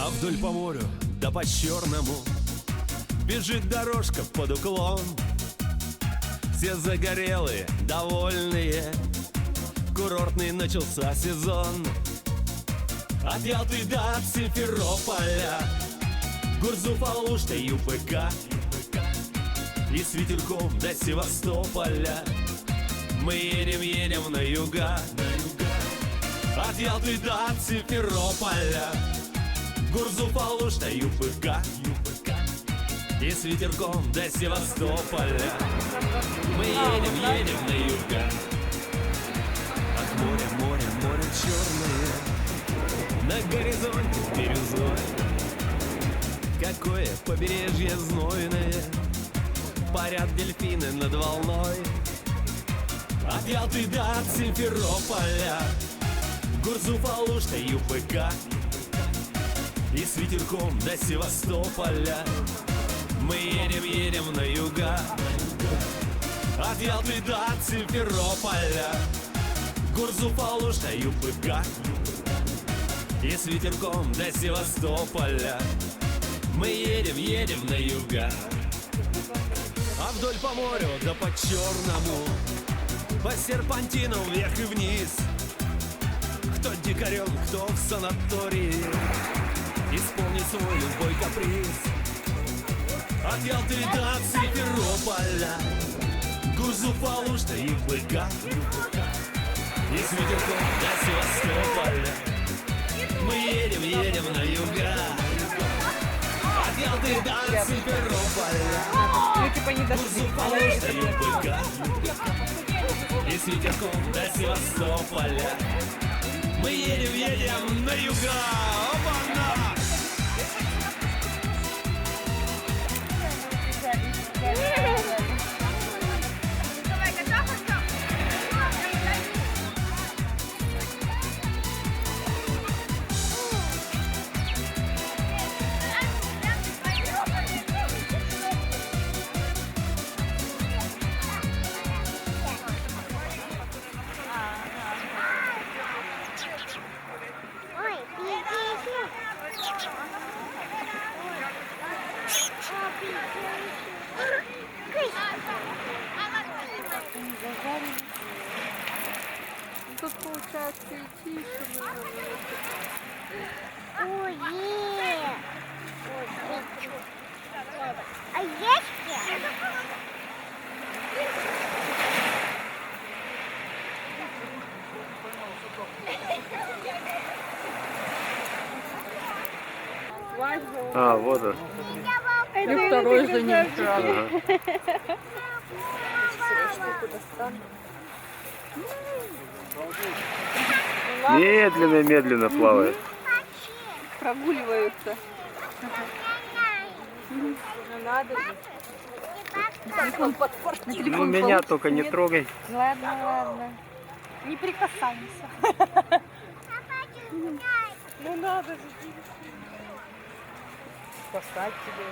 А вдоль по морю, да по черному бежит дорожка под уклон. Все загорелые, довольные, курортный начался сезон. От Ялты до Симферополя, Гурзуф, Алушта, ЮПК, и с ветерком до Севастополя мы едем на юга. От Ялты до Симферополя, Гурзуф, Алушта, ЮПК, и с ветерком до Севастополя мы едем на юга. От моря черное, на горизонте бирюзой. Какое побережье знойное, парят дельфины над волной. От Ялты до Симферополя, Гурзуф, Алушта, ЮПК, и с ветерком до Севастополя мы едем на юга. От Ялты до Симферополя, Гурзуф, Алушта, ЮПК, и с ветерком до Севастополя мы едем на юга. А вдоль по морю, да по черному, по серпантину вверх и вниз. Кто дикарем, кто в санатории, исполнит свой любой каприз. От Ялты до Симферополя, Гурзуф, Алушта, ЮПК, и с ветерком до Севастополя мы едем на юга. От Ялты до Симферополя, Гурзуф, Алушта, ЮПК, и с ветерком до Севастополя мы едем на юга. Опа-на! Тут получается идти еще. Ой, а есть? А, вот он. И второй за ним. Медленно плавает. Прогуливаются. Ну надо же. Телефон подпорт. Ну меня только не трогай. Ладно. Не прикасайся. Ну надо же. Спасать тебя.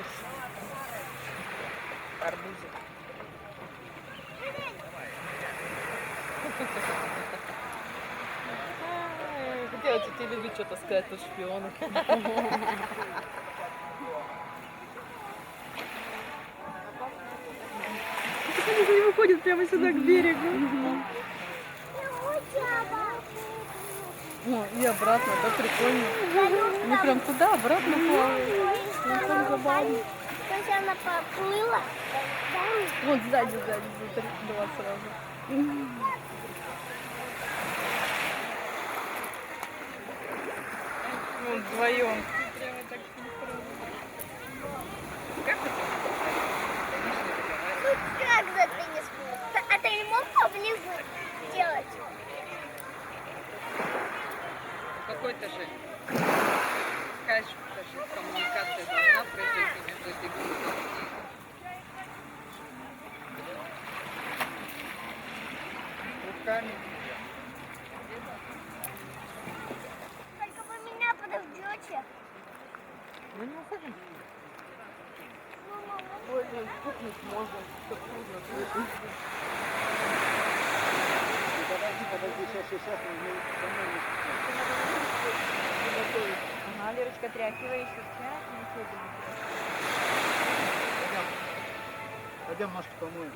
Арбузик. Хотела тебе любить что-то сказать, то шпионы. Они не выходят прямо сюда, к берегу. О, и обратно, да, прикольно. Они прям туда, обратно плавают. Там забавно. Сейчас она поплыла. Вот сзади, за 2 сразу. Ну, вдвоем. Как это? Ну как за ты не спала? А ты не мог поближе делать? Какой-то же, конечно, коммуникация должна произойти между этими людьми. Руками. Только вы меня подождете. Мы не уходим. Мама, Ой, пукнуть можно. Так трудно. Подожди, сейчас, мы Ага, Лерочка, тряхивай еще. Пойдем ножки помоем.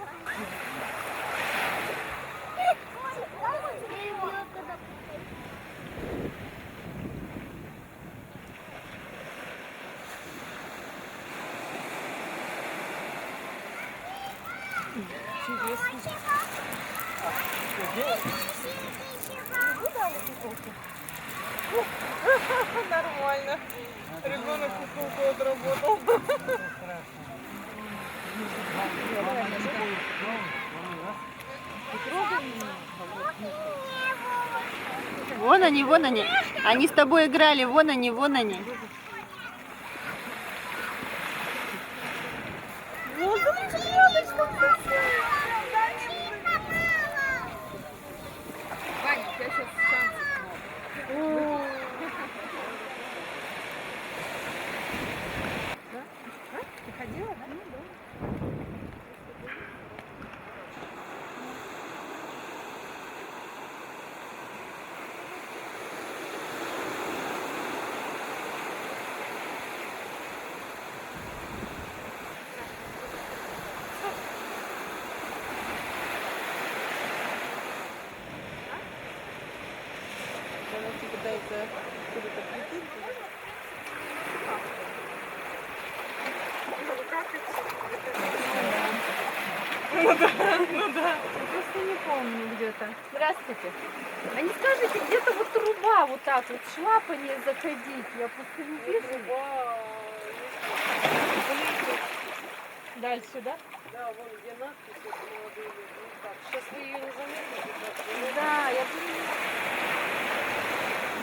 Нормально. Ребенок куколку отработал. Вон они, вон они. Они с тобой играли, вон они, вон они. Ваня, у тебя сейчас шансов много. Ты ходила, да? Просто не помню где-то. Здравствуйте. А не скажете, где-то вот труба вот так вот шла по ней заходить? Я просто не вижу. Дальше, да? Да, вон где надпись, вот молодые люди. Ну так, сейчас вы ее не заметите. Да, я понимаю.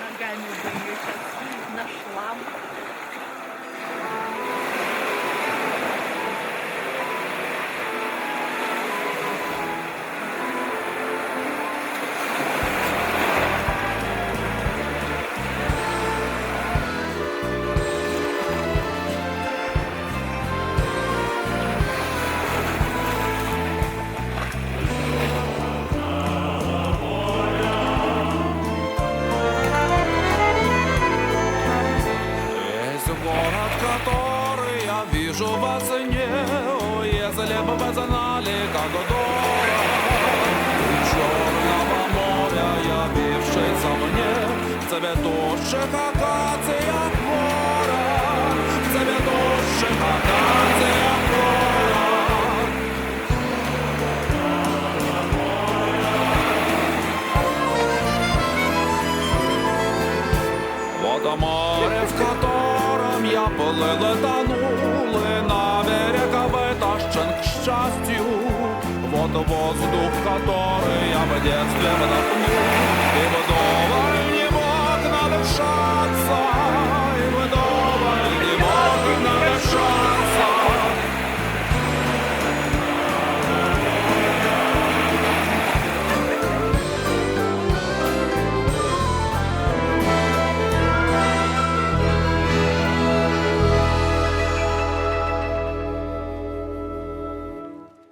Ногами бы ее сейчас нашла. Вижу во сне, о, если бы вы знали, как дорого черного моря, явившийся мне в цветущих акациях моря, в цветущих акациях моря. Вот море, в котором я плыл и тонул, и на берег вытащен к счастью. Вот воздух, который я в детстве вдохнул, и вдоволь не мог надышаться, и вдоволь не мог надышаться.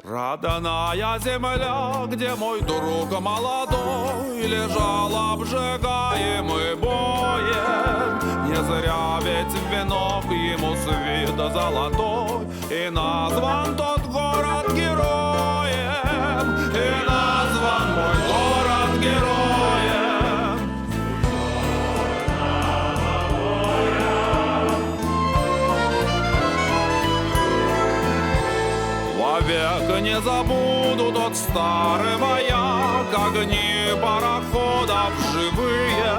Родная земля, где мой друг молодой лежал обжигаемый боем. Не зря ведь венок ему свит золотой, и назван тот город героем, и назван мой город героем. Вовек не забуду тот старый маяк, огни пароходов живые,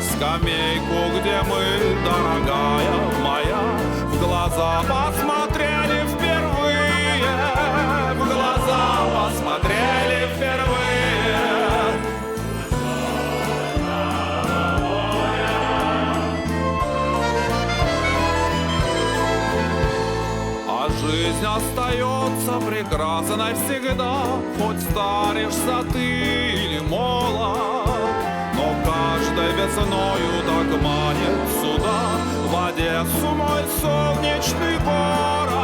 скамейку, где мы, дорогая моя, в глаза посмотрели впервые, в глаза посмотрели впервые. Жизнь остается прекрасной всегда, хоть старишься ты или молод. Но каждой весною так манит сюда, в Одессу, мой солнечный город.